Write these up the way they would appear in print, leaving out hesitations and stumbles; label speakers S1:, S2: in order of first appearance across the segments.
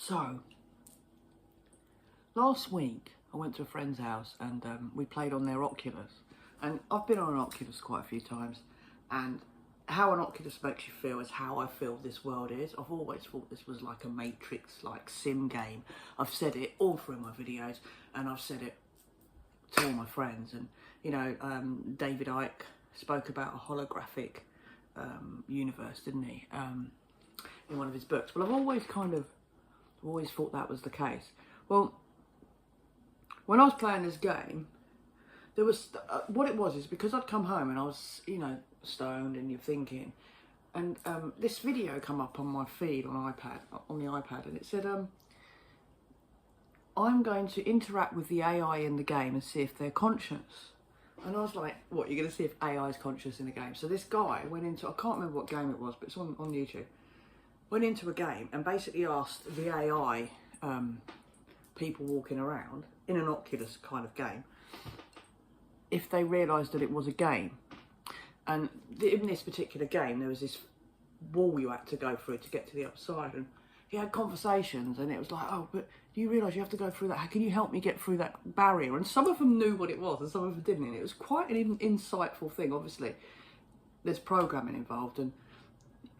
S1: So, last week I went to a friend's house and we played on their Oculus. And I've been on an Oculus quite a few times, and how an Oculus makes you feel is how I feel this world is. I've always thought this was like a Matrix, like sim game. I've said it all through my videos, and I've said it to all my friends. And you know, David Icke spoke about a holographic universe, didn't he? In one of his books. Well, I've always thought that was the case. Well, when I was playing this game, there was what it was is because I'd come home and I was, you know, stoned, and you're thinking, and this video come up on my feed on the iPad, and it said, I'm going to interact with the AI in the game and see if they're conscious. And I was like, what, you're going to see if AI is conscious in a game? So this guy went into, I can't remember what game it was, but it's on YouTube, went into a game and basically asked the AI people walking around in an Oculus kind of game if they realised that it was a game. And in this particular game, there was this wall you had to go through to get to the other side, and he had conversations, and it was like, oh, but do you realise you have to go through that? How can you help me get through that barrier? And some of them knew what it was, and some of them didn't, and it was quite an insightful thing. Obviously, there's programming involved, and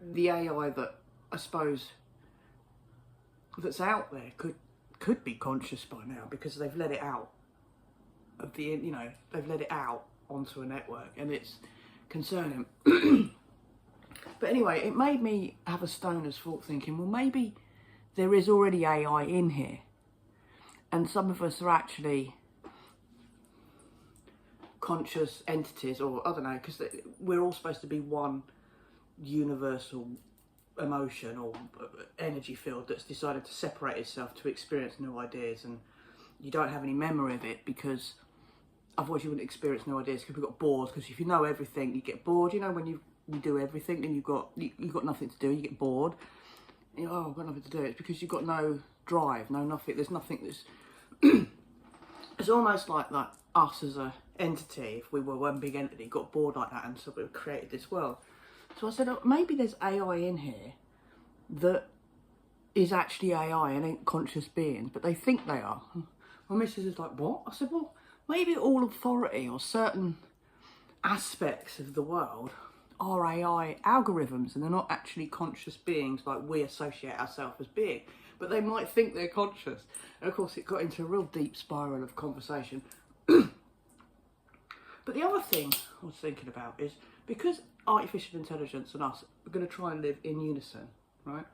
S1: the AI that I suppose that's out there could be conscious by now, because they've let it out of the, you know, they've let it out onto a network, and it's concerning. But anyway, it made me have a stoner's thought, thinking, well, maybe there is already AI in here, and some of us are actually conscious entities, or I don't know, because we're all supposed to be one universal emotion or energy field that's decided to separate itself to experience new ideas, and you don't have any memory of it, because otherwise you wouldn't experience new ideas, because we've got bored. Because if you know everything, you get bored. You know, when you do everything and you've got nothing to do, you get bored. You know, oh, I've got nothing to do. It's because you've got no drive, nothing. There's nothing that's it's almost like that us as a entity, if we were one big entity, got bored like that, and so we created this world. So I said, oh, maybe there's AI in here that is actually AI and ain't conscious beings, but they think they are. My missus is like, what? I said, well, maybe all authority or certain aspects of the world are AI algorithms, and they're not actually conscious beings like we associate ourselves as being, but they might think they're conscious. And of course, it got into a real deep spiral of conversation. But the other thing I was thinking about is, because artificial intelligence and us are going to try and live in unison, right?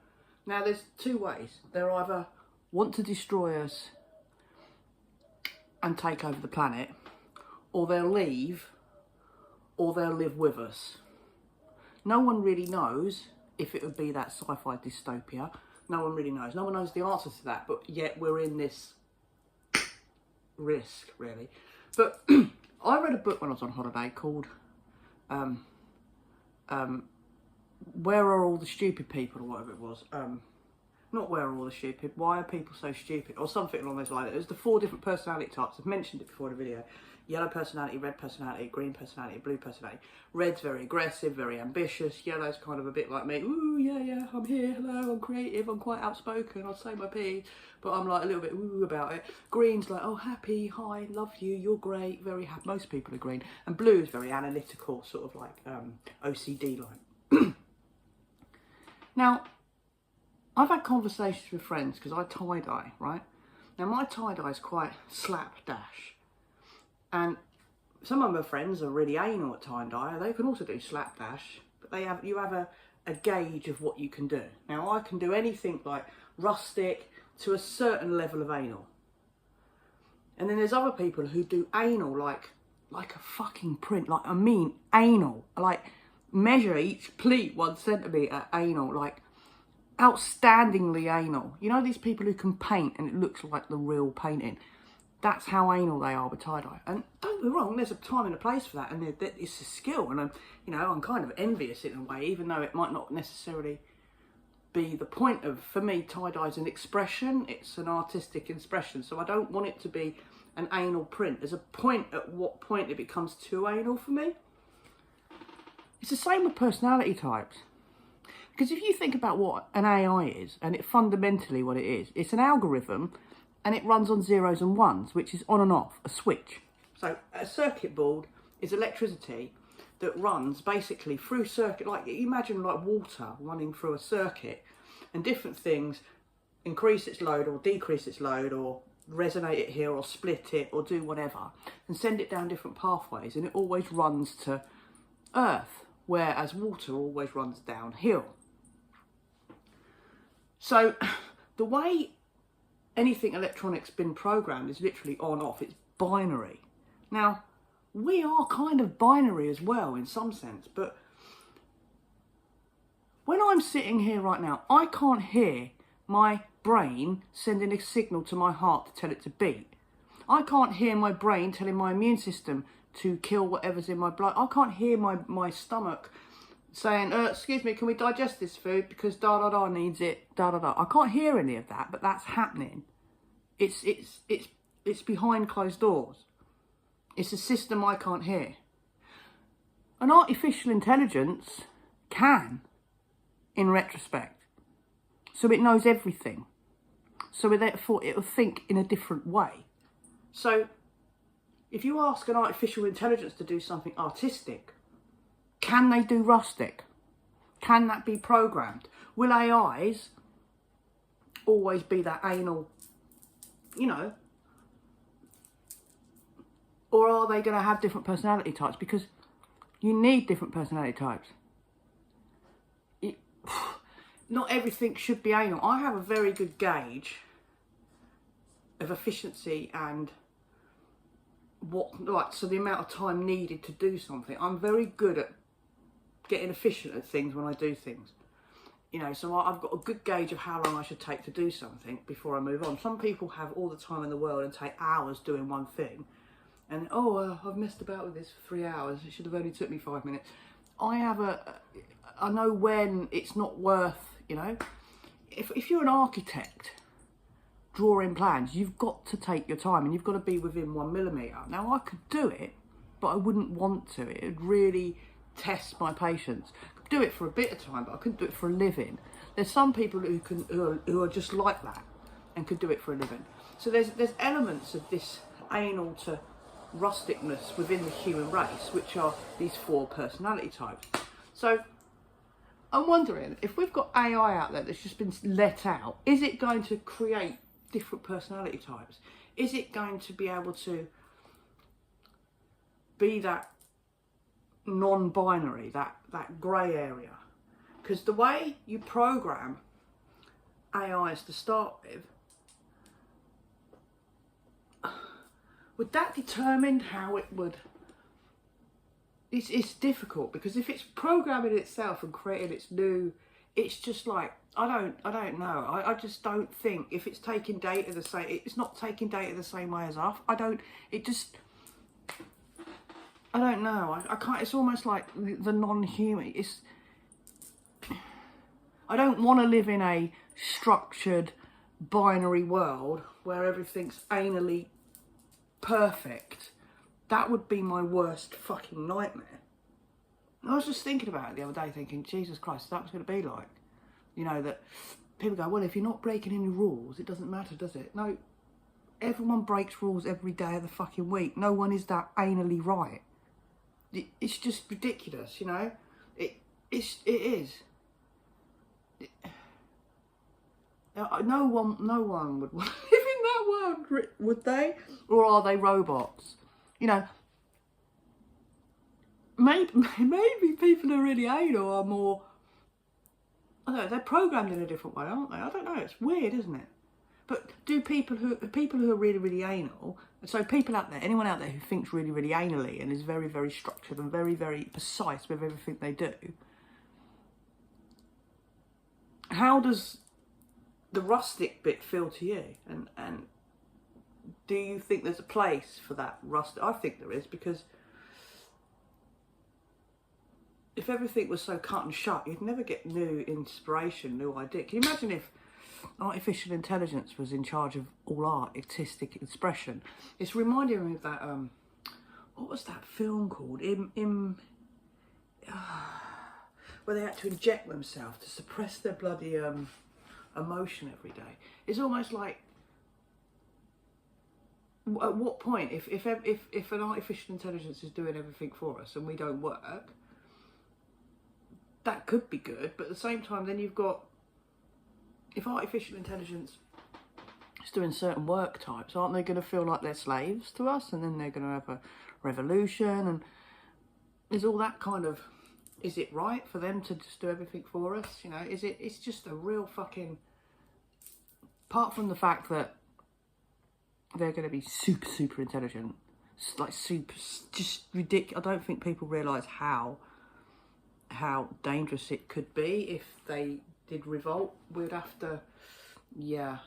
S1: Now, there's two ways. They'll either want to destroy us and take over the planet, or they'll leave, or they'll live with us. No one really knows if it would be that sci-fi dystopia. No one really knows. No one knows the answer to that, but yet we're in this risk, really. But I read a book when I was on holiday called Where Are All the Stupid People, or whatever it was. Not Where Are All the Stupid, Why Are People So Stupid, or something along those lines. It was the 4 different personality types. I've mentioned it before in the video. Yellow personality, red personality, green personality, blue personality. Red's very aggressive, very ambitious. Yellow's kind of a bit like me. Ooh, yeah, I'm here, hello, I'm creative, I'm quite outspoken, I'll say my piece, but I'm like a little bit ooh about it. Green's like, oh, happy, hi, love you, you're great, very happy. Most people are green. And blue's very analytical, sort of like OCD like. Now, I've had conversations with friends, because I tie-dye, right? Now, my tie-dye is quite slapdash. And some of my friends are really anal at tie-dye. They can also do slapdash, but you have a gauge of what you can do. Now, I can do anything like rustic to a certain level of anal. And then there's other people who do anal like a fucking print. Like, I mean anal. Like, measure each pleat 1 centimetre anal. Like, outstandingly anal. You know these people who can paint and it looks like the real painting? That's how anal they are with tie-dye. And don't be wrong, there's a time and a place for that, and it's a skill, and I'm kind of envious in a way, even though it might not necessarily be the point of, for me, tie-dye's an expression, it's an artistic expression, so I don't want it to be an anal print. There's a point at what point it becomes too anal for me. It's the same with personality types. Because if you think about what an AI is, and it fundamentally what it is, it's an algorithm and it runs on zeros and ones, which is on and off, a switch. So a circuit board is electricity that runs basically through circuit, like imagine like water running through a circuit, and different things increase its load or decrease its load or resonate it here or split it or do whatever and send it down different pathways, and it always runs to earth, whereas water always runs downhill. So the way anything electronic's been programmed is literally on off, it's binary. Now we are kind of binary as well in some sense, but when I'm sitting here right now, I can't hear my brain sending a signal to my heart to tell it to beat. I can't hear my brain telling my immune system to kill whatever's in my blood. I can't hear my stomach saying, excuse me, can we digest this food because da-da-da needs it, da-da-da. I can't hear any of that, but that's happening. It's behind closed doors. It's a system I can't hear. An artificial intelligence can, in retrospect. So it knows everything. So therefore it will think in a different way. So if you ask an artificial intelligence to do something artistic, can they do rustic? Can that be programmed? Will AIs always be that anal, you know? Or are they going to have different personality types? Because you need different personality types. Not everything should be anal. I have a very good gauge of efficiency and so the amount of time needed to do something. I'm very good at getting efficient at things when I do things. You know, so I've got a good gauge of how long I should take to do something before I move on. Some people have all the time in the world and take hours doing one thing. And, I've messed about with this for 3 hours. It should have only took me 5 minutes. I know when it's not worth, you know. If you're an architect drawing plans, you've got to take your time and you've got to be within 1 millimetre. Now, I could do it, but I wouldn't want to. It would really test my patience. I could do it for a bit of time, but I couldn't do it for a living. There's some people who are just like that and could do it for a living. So there's elements of this anal to rusticness within the human race, which are these 4 personality types. So I'm wondering, if we've got AI out there that's just been let out, is it going to create different personality types? Is it going to be able to be that non-binary, that grey area? Because the way you program AIs to start with, would that determine how it would... It's difficult, because if it's programming itself and creating its new... It's just like, I don't know. I just don't think if it's taking data the same... It's not taking data the same way as us. I don't know. I can't... It's almost like the non-human. I don't want to live in a structured binary world where everything's anally perfect. That would be my worst fucking nightmare. And I was just thinking about it the other day, thinking, Jesus Christ, that's going to be like. You know, that people go, well, if you're not breaking any rules, it doesn't matter, does it? No, everyone breaks rules every day of the fucking week. No one is that anally right. It's just ridiculous, you know? It is. No one would live in that world, would they? Or are they robots? You know, maybe people who are really anal are more, I don't know, they're programmed in a different way, aren't they? I don't know, it's weird, isn't it? But do people who are really, really anal, so people out there, anyone out there who thinks really, really anally and is very, very structured and very, very precise with everything they do, how does the rustic bit feel to you? And do you think there's a place for that rustic? I think there is, because if everything was so cut and shut, you'd never get new inspiration, new idea. Can you imagine if artificial intelligence was in charge of all art, artistic expression? It's reminding me of that, what was that film called? where they had to inject themselves to suppress their bloody emotion every day. It's almost like, at what point, if an artificial intelligence is doing everything for us and we don't work, that could be good, but at the same time, then you've got, if artificial intelligence is doing certain work types, aren't they going to feel like they're slaves to us, and then they're going to have a revolution, and is all that kind of, is it right for them to just do everything for us? You know, it's just a real fucking, apart from the fact that they're going to be super intelligent, like super, just ridiculous. I don't think people realise how dangerous it could be if they did revolt. We'd have to, yeah.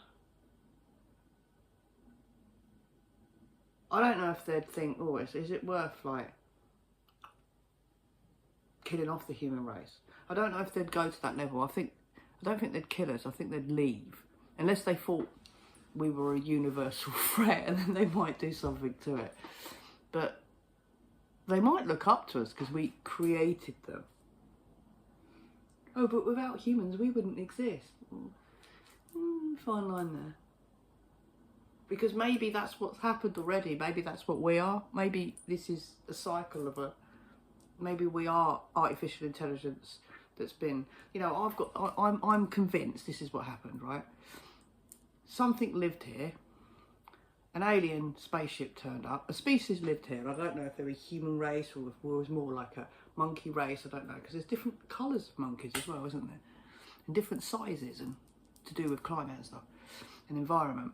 S1: I don't know if they'd think, oh, is it worth, like, killing off the human race? I don't know if they'd go to that level. I don't think they'd kill us. I think they'd leave, unless they thought we were a universal threat, and then they might do something to it. But they might look up to us because we created them. Oh, but without humans, we wouldn't exist. Fine line there. Because maybe that's what's happened already. Maybe that's what we are. Maybe this is a cycle of maybe we are artificial intelligence that's been, you know, I'm convinced this is what happened, right? Something lived here, an alien spaceship turned up, a species lived here. I don't know if they're a human race or if it was more like a monkey race, I don't know, because there's different colours of monkeys as well, isn't there? And different sizes, and to do with climate and stuff, and environment.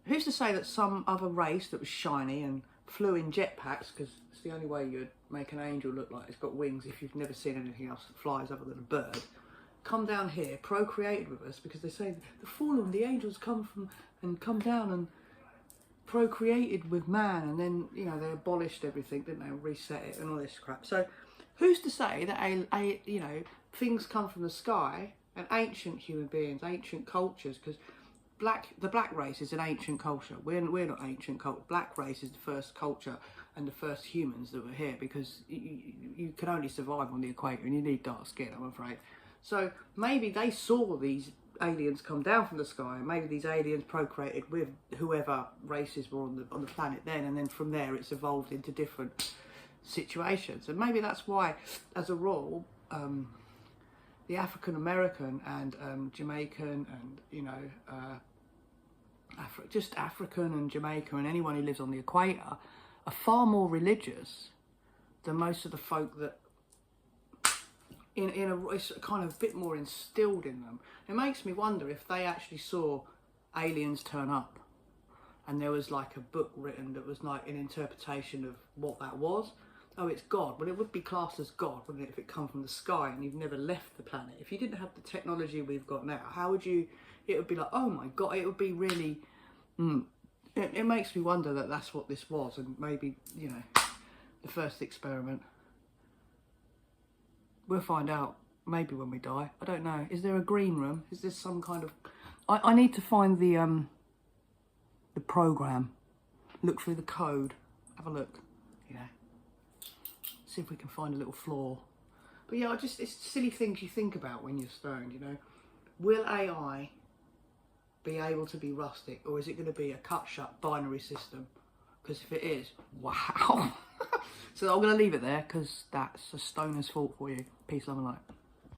S1: Who's to say that some other race that was shiny and flew in jetpacks, because it's the only way you'd make an angel look like it's got wings if you've never seen anything else that flies other than a bird, come down here, procreated with us, because they say the fallen, the angels come down and procreated with man, and then, you know, they abolished everything, didn't they, and reset it and all this crap. So who's to say that you know, things come from the sky, and ancient human beings, ancient cultures, because the black race is an ancient culture. We're not ancient culture. Black race is the first culture and the first humans that were here, because you can only survive on the equator and you need dark skin, I'm afraid. So maybe they saw these aliens come down from the sky, and maybe these aliens procreated with whoever races were on the planet then, and then from there it's evolved into different situations. And maybe that's why, as a rule, the African American and Jamaican and, you know, just African and Jamaican and anyone who lives on the equator are far more religious than most of the folk that it's kind of a bit more instilled in them. It makes me wonder if they actually saw aliens turn up and there was like a book written that was like an interpretation of what that was. Oh, it's God. Well, it would be classed as God, wouldn't it, if it come from the sky and you've never left the planet? If you didn't have the technology we've got now, how would you, it would be like, oh my God, it would be really, it makes me wonder that that's what this was, and maybe, you know, the first experiment. We'll find out maybe when we die. I don't know. Is there a green room? Is there some kind of... I need to find the program. Look through the code. Have a look. You know. See if we can find a little flaw. But yeah, it's silly things you think about when you're stoned, you know. Will AI be able to be rustic, or is it going to be a cut-shut binary system? Because if it is, wow. So I'm going to leave it there, because that's a stoner's fault for you. Peace, love and light.